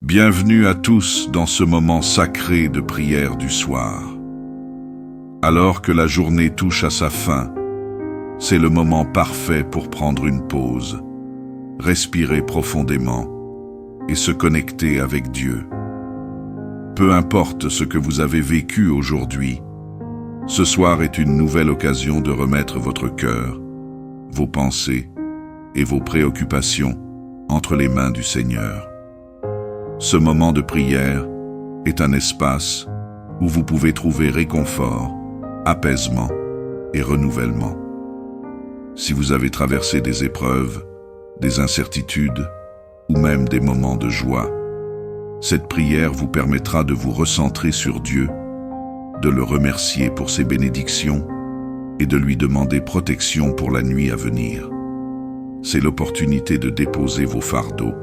Bienvenue à tous dans ce moment sacré de prière du soir. Alors que la journée touche à sa fin, c'est le moment parfait pour prendre une pause, respirer profondément et se connecter avec Dieu. Peu importe ce que vous avez vécu aujourd'hui, ce soir est une nouvelle occasion de remettre votre cœur, vos pensées et vos préoccupations entre les mains du Seigneur. Ce moment de prière est un espace où vous pouvez trouver réconfort, apaisement et renouvellement. Si vous avez traversé des épreuves, des incertitudes ou même des moments de joie, cette prière vous permettra de vous recentrer sur Dieu, de le remercier pour ses bénédictions et de lui demander protection pour la nuit à venir. C'est l'opportunité de déposer vos fardeaux,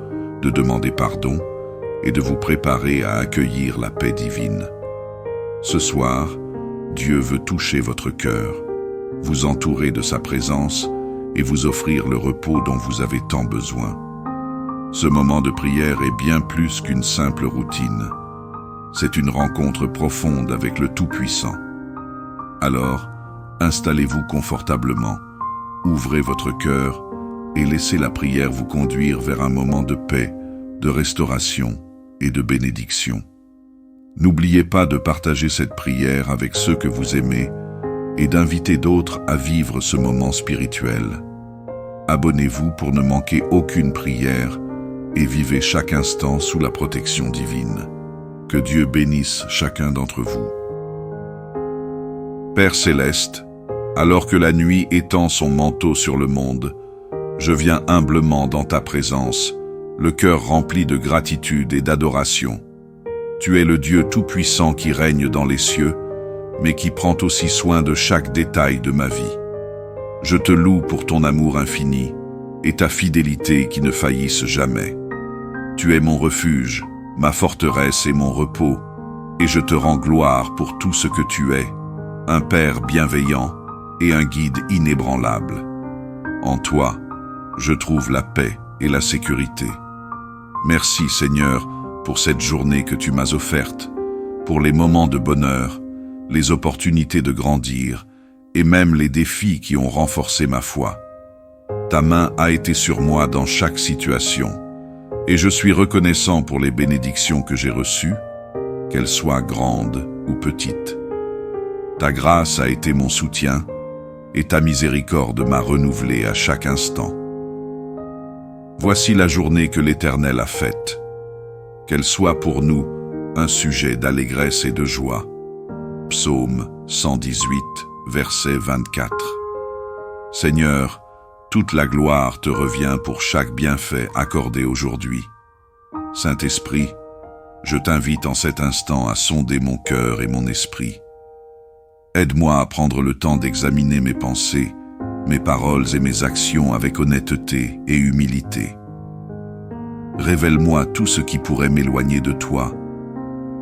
de demander pardon et de vous préparer à accueillir la paix divine. Ce soir, Dieu veut toucher votre cœur, vous entourer de sa présence et vous offrir le repos dont vous avez tant besoin. Ce moment de prière est bien plus qu'une simple routine. C'est une rencontre profonde avec le Tout-Puissant. Alors, installez-vous confortablement, ouvrez votre cœur et laissez la prière vous conduire vers un moment de paix, de restauration et de bénédiction. N'oubliez pas de partager cette prière avec ceux que vous aimez et d'inviter d'autres à vivre ce moment spirituel. Abonnez-vous pour ne manquer aucune prière et vivez chaque instant sous la protection divine. Que Dieu bénisse chacun d'entre vous. Père céleste, alors que la nuit étend son manteau sur le monde, je viens humblement dans ta présence, le cœur rempli de gratitude et d'adoration. Tu es le Dieu tout-puissant qui règne dans les cieux, mais qui prend aussi soin de chaque détail de ma vie. Je te loue pour ton amour infini et ta fidélité qui ne faillissent jamais. Tu es mon refuge, ma forteresse et mon repos, et je te rends gloire pour tout ce que tu es, un Père bienveillant et un guide inébranlable. En toi, je trouve la paix et la sécurité. Merci Seigneur pour cette journée que tu m'as offerte, pour les moments de bonheur, les opportunités de grandir et même les défis qui ont renforcé ma foi. Ta main a été sur moi dans chaque situation et je suis reconnaissant pour les bénédictions que j'ai reçues, qu'elles soient grandes ou petites. Ta grâce a été mon soutien et ta miséricorde m'a renouvelé à chaque instant. Voici la journée que l'Éternel a faite. Qu'elle soit pour nous un sujet d'allégresse et de joie. Psaume 118, verset 24. Seigneur, toute la gloire te revient pour chaque bienfait accordé aujourd'hui. Saint-Esprit, je t'invite en cet instant à sonder mon cœur et mon esprit. Aide-moi à prendre le temps d'examiner mes pensées, mes paroles et mes actions avec honnêteté et humilité. Révèle-moi tout ce qui pourrait m'éloigner de toi,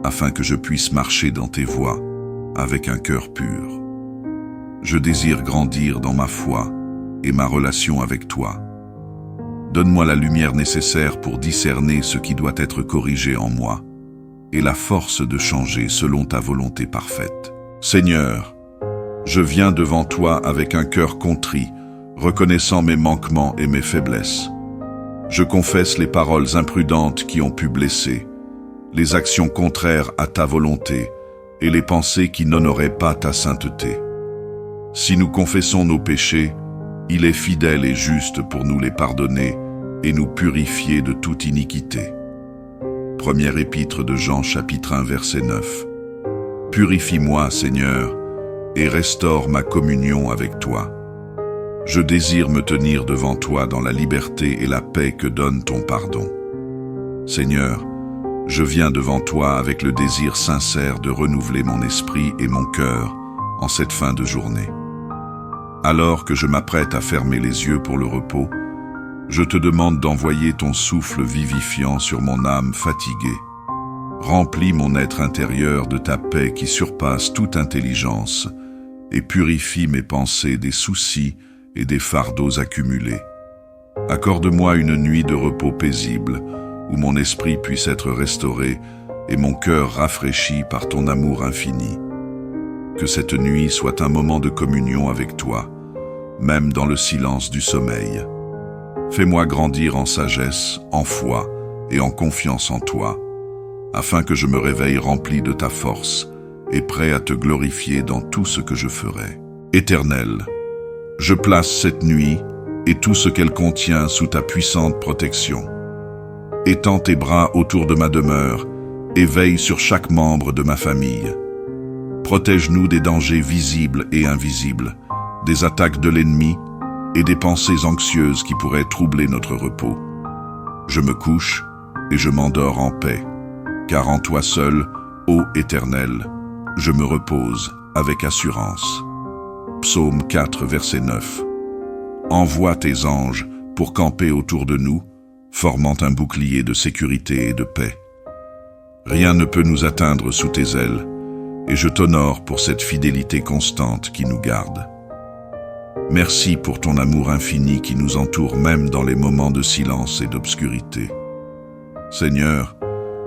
afin que je puisse marcher dans tes voies avec un cœur pur. Je désire grandir dans ma foi et ma relation avec toi. Donne-moi la lumière nécessaire pour discerner ce qui doit être corrigé en moi et la force de changer selon ta volonté parfaite. Seigneur, je viens devant toi avec un cœur contrit, reconnaissant mes manquements et mes faiblesses. Je confesse les paroles imprudentes qui ont pu blesser, les actions contraires à ta volonté et les pensées qui n'honoraient pas ta sainteté. Si nous confessons nos péchés, il est fidèle et juste pour nous les pardonner et nous purifier de toute iniquité. Première épître de Jean, chapitre 1, verset 9. Purifie-moi, Seigneur, et restaure ma communion avec toi. Je désire me tenir devant toi dans la liberté et la paix que donne ton pardon. Seigneur, je viens devant toi avec le désir sincère de renouveler mon esprit et mon cœur en cette fin de journée. Alors que je m'apprête à fermer les yeux pour le repos, je te demande d'envoyer ton souffle vivifiant sur mon âme fatiguée. Remplis mon être intérieur de ta paix qui surpasse toute intelligence et purifie mes pensées des soucis et des fardeaux accumulés. Accorde-moi une nuit de repos paisible, où mon esprit puisse être restauré et mon cœur rafraîchi par ton amour infini. Que cette nuit soit un moment de communion avec toi, même dans le silence du sommeil. Fais-moi grandir en sagesse, en foi et en confiance en toi, afin que je me réveille rempli de ta force et prêt à te glorifier dans tout ce que je ferai. Éternel, je place cette nuit et tout ce qu'elle contient sous ta puissante protection. Étends tes bras autour de ma demeure et veille sur chaque membre de ma famille. Protège-nous des dangers visibles et invisibles, des attaques de l'ennemi et des pensées anxieuses qui pourraient troubler notre repos. Je me couche et je m'endors en paix, car en toi seul, ô Éternel, je me repose avec assurance. Psaume 4, verset 9. Envoie tes anges pour camper autour de nous, formant un bouclier de sécurité et de paix. Rien ne peut nous atteindre sous tes ailes, et je t'honore pour cette fidélité constante qui nous garde. Merci pour ton amour infini qui nous entoure même dans les moments de silence et d'obscurité. Seigneur,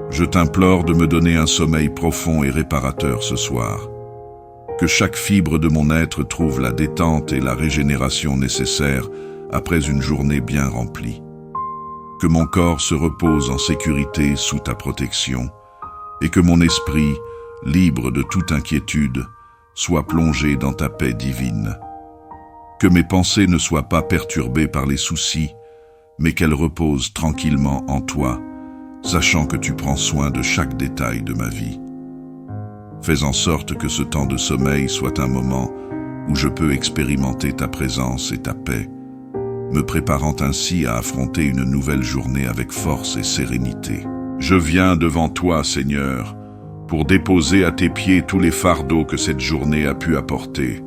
je t'implore de me donner un sommeil profond et réparateur ce soir. Que chaque fibre de mon être trouve la détente et la régénération nécessaires après une journée bien remplie. Que mon corps se repose en sécurité sous ta protection et que mon esprit, libre de toute inquiétude, soit plongé dans ta paix divine. Que mes pensées ne soient pas perturbées par les soucis, mais qu'elles reposent tranquillement en toi, sachant que tu prends soin de chaque détail de ma vie. Fais en sorte que ce temps de sommeil soit un moment où je peux expérimenter ta présence et ta paix, me préparant ainsi à affronter une nouvelle journée avec force et sérénité. Je viens devant toi, Seigneur, pour déposer à tes pieds tous les fardeaux que cette journée a pu apporter,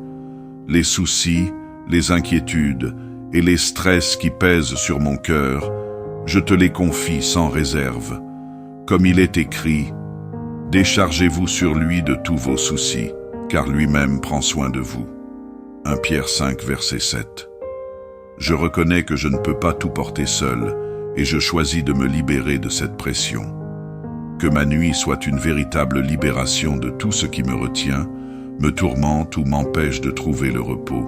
les soucis, les inquiétudes et les stress qui pèsent sur mon cœur, je te les confie sans réserve. Comme il est écrit, « Déchargez-vous sur lui de tous vos soucis, car lui-même prend soin de vous. » 1 Pierre 5, verset 7. Je reconnais que je ne peux pas tout porter seul, et je choisis de me libérer de cette pression. Que ma nuit soit une véritable libération de tout ce qui me retient, me tourmente ou m'empêche de trouver le repos.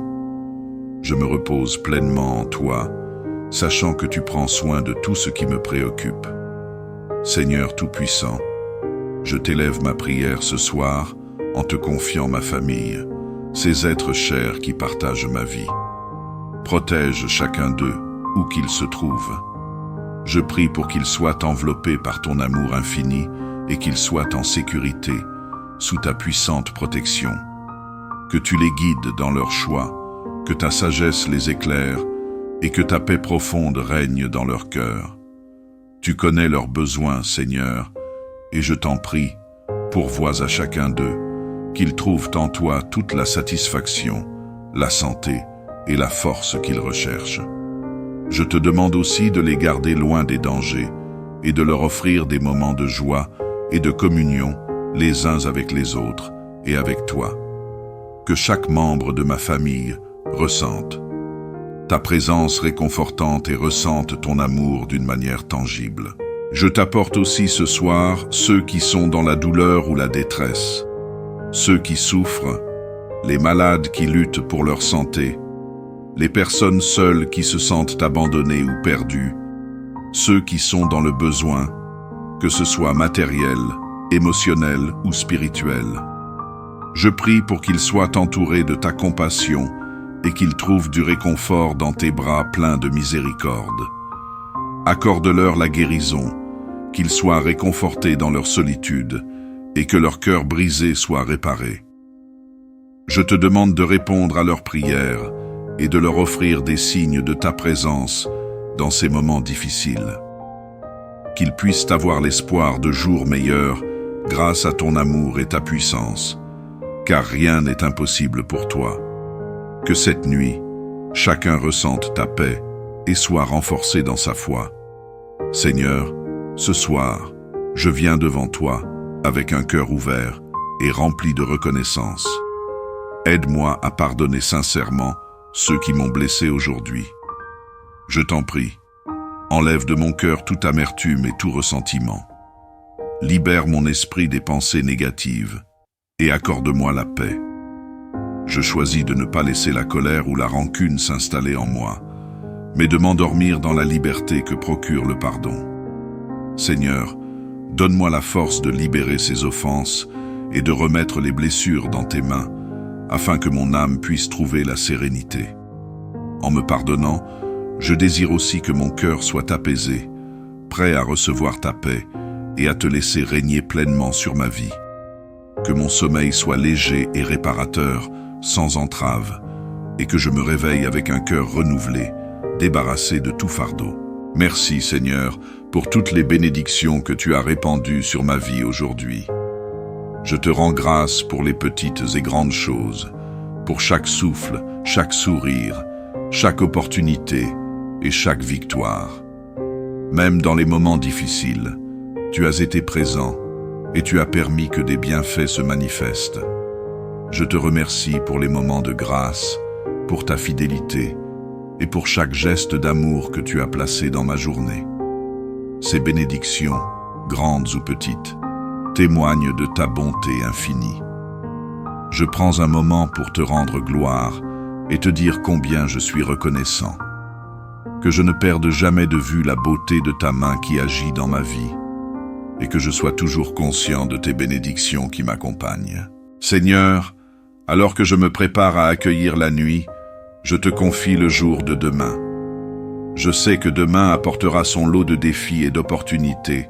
Je me repose pleinement en toi, sachant que tu prends soin de tout ce qui me préoccupe. Seigneur Tout-Puissant, je t'élève ma prière ce soir en te confiant ma famille, ces êtres chers qui partagent ma vie. Protège chacun d'eux, où qu'ils se trouvent. Je prie pour qu'ils soient enveloppés par ton amour infini et qu'ils soient en sécurité, sous ta puissante protection. Que tu les guides dans leurs choix, que ta sagesse les éclaire et que ta paix profonde règne dans leur cœur. Tu connais leurs besoins, Seigneur, et je t'en prie, pourvois à chacun d'eux, qu'ils trouvent en toi toute la satisfaction, la santé et la force qu'ils recherchent. Je te demande aussi de les garder loin des dangers et de leur offrir des moments de joie et de communion les uns avec les autres et avec toi. Que chaque membre de ma famille ressente ta présence réconfortante et ressente ton amour d'une manière tangible. Je t'apporte aussi ce soir ceux qui sont dans la douleur ou la détresse, ceux qui souffrent, les malades qui luttent pour leur santé, les personnes seules qui se sentent abandonnées ou perdues, ceux qui sont dans le besoin, que ce soit matériel, émotionnel ou spirituel. Je prie pour qu'ils soient entourés de ta compassion et qu'ils trouvent du réconfort dans tes bras pleins de miséricorde. Accorde-leur la guérison, qu'ils soient réconfortés dans leur solitude et que leur cœur brisé soit réparé. Je te demande de répondre à leurs prières et de leur offrir des signes de ta présence dans ces moments difficiles. Qu'ils puissent avoir l'espoir de jours meilleurs grâce à ton amour et ta puissance, car rien n'est impossible pour toi. Que cette nuit, chacun ressente ta paix et soit renforcé dans sa foi. Seigneur, ce soir, je viens devant toi avec un cœur ouvert et rempli de reconnaissance. Aide-moi à pardonner sincèrement ceux qui m'ont blessé aujourd'hui. Je t'en prie, Enlève de mon cœur toute amertume et tout ressentiment. Libère mon esprit des pensées négatives et accorde-moi la paix. Je choisis de ne pas laisser la colère ou la rancune s'installer en moi, mais de m'endormir dans la liberté que procure le pardon. Seigneur, donne-moi la force de libérer ces offenses et de remettre les blessures dans tes mains, afin que mon âme puisse trouver la sérénité. En me pardonnant, je désire aussi que mon cœur soit apaisé, prêt à recevoir ta paix et à te laisser régner pleinement sur ma vie. Que mon sommeil soit léger et réparateur, sans entrave, et que je me réveille avec un cœur renouvelé, débarrassé de tout fardeau. Merci Seigneur pour toutes les bénédictions que tu as répandues sur ma vie aujourd'hui. Je te rends grâce pour les petites et grandes choses, pour chaque souffle, chaque sourire, chaque opportunité et chaque victoire. Même dans les moments difficiles, tu as été présent et tu as permis que des bienfaits se manifestent. Je te remercie pour les moments de grâce, pour ta fidélité et pour chaque geste d'amour que tu as placé dans ma journée. Ces bénédictions, grandes ou petites, témoignent de ta bonté infinie. Je prends un moment pour te rendre gloire et te dire combien je suis reconnaissant. Que je ne perde jamais de vue la beauté de ta main qui agit dans ma vie et que je sois toujours conscient de tes bénédictions qui m'accompagnent. Seigneur, alors que je me prépare à accueillir la nuit, je te confie le jour de demain. Je sais que demain apportera son lot de défis et d'opportunités,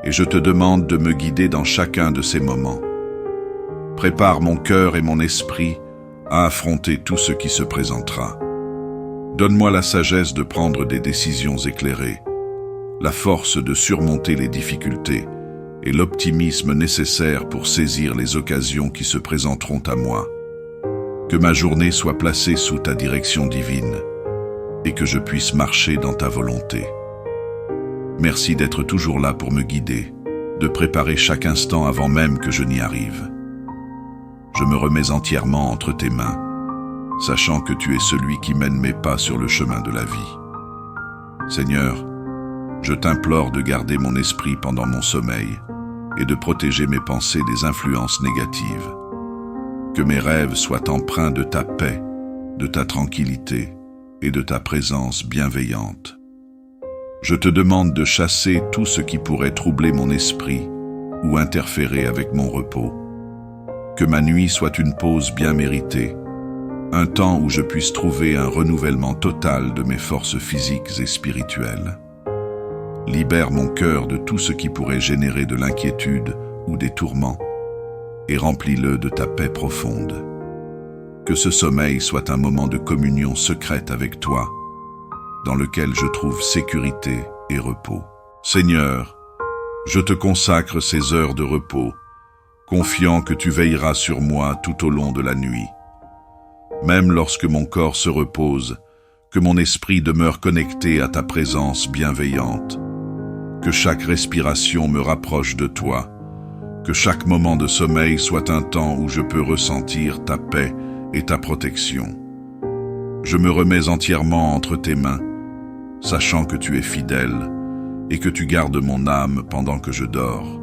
et je te demande de me guider dans chacun de ces moments. Prépare mon cœur et mon esprit à affronter tout ce qui se présentera. Donne-moi la sagesse de prendre des décisions éclairées, la force de surmonter les difficultés et l'optimisme nécessaire pour saisir les occasions qui se présenteront à moi. Que ma journée soit placée sous ta direction divine et que je puisse marcher dans ta volonté. Merci d'être toujours là pour me guider, de préparer chaque instant avant même que je n'y arrive. Je me remets entièrement entre tes mains, sachant que tu es celui qui mène mes pas sur le chemin de la vie. Seigneur, je t'implore de garder mon esprit pendant mon sommeil et de protéger mes pensées des influences négatives. Que mes rêves soient empreints de ta paix, de ta tranquillité et de ta présence bienveillante. Je te demande de chasser tout ce qui pourrait troubler mon esprit ou interférer avec mon repos. Que ma nuit soit une pause bien méritée, un temps où je puisse trouver un renouvellement total de mes forces physiques et spirituelles. Libère mon cœur de tout ce qui pourrait générer de l'inquiétude ou des tourments et remplis-le de ta paix profonde. Que ce sommeil soit un moment de communion secrète avec toi, dans lequel je trouve sécurité et repos. Seigneur, je te consacre ces heures de repos, confiant que tu veilleras sur moi tout au long de la nuit. Même lorsque mon corps se repose, que mon esprit demeure connecté à ta présence bienveillante. Que chaque respiration me rapproche de toi, que chaque moment de sommeil soit un temps où je peux ressentir ta paix et ta protection. Je me remets entièrement entre tes mains, sachant que tu es fidèle et que tu gardes mon âme pendant que je dors.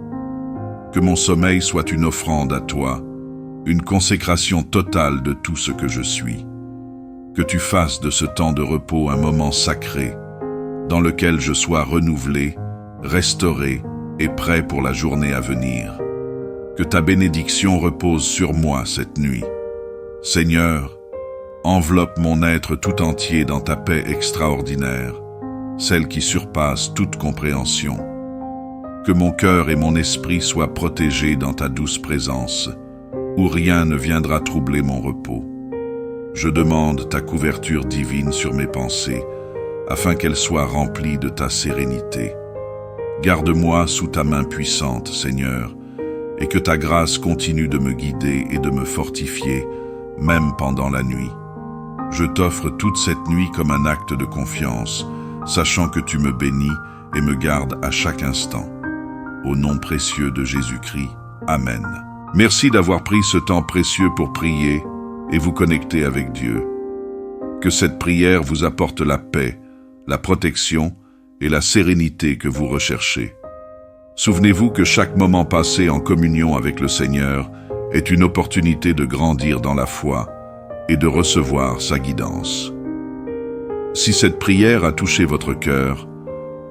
Que mon sommeil soit une offrande à toi, une consécration totale de tout ce que je suis. Que tu fasses de ce temps de repos un moment sacré, dans lequel je sois renouvelé, restauré et prêt pour la journée à venir. Que ta bénédiction repose sur moi cette nuit. Seigneur, enveloppe mon être tout entier dans ta paix extraordinaire, celle qui surpasse toute compréhension. Que mon cœur et mon esprit soient protégés dans ta douce présence, où rien ne viendra troubler mon repos. Je demande ta couverture divine sur mes pensées, afin qu'elles soient remplies de ta sérénité. Garde-moi sous ta main puissante, Seigneur, et que ta grâce continue de me guider et de me fortifier, même pendant la nuit. Je t'offre toute cette nuit comme un acte de confiance, sachant que tu me bénis et me gardes à chaque instant. Au nom précieux de Jésus-Christ. Amen. Merci d'avoir pris ce temps précieux pour prier et vous connecter avec Dieu. Que cette prière vous apporte la paix, la protection et la sérénité que vous recherchez. Souvenez-vous que chaque moment passé en communion avec le Seigneur est une opportunité de grandir dans la foi et de recevoir sa guidance. Si cette prière a touché votre cœur,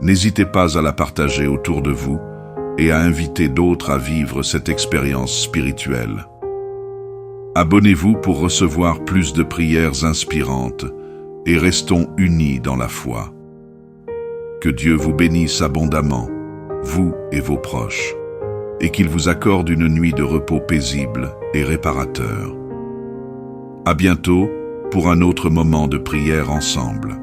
n'hésitez pas à la partager autour de vous et à inviter d'autres à vivre cette expérience spirituelle. Abonnez-vous pour recevoir plus de prières inspirantes et restons unis dans la foi. Que Dieu vous bénisse abondamment, vous et vos proches, et qu'il vous accorde une nuit de repos paisible et réparateur. À bientôt pour un autre moment de prière ensemble.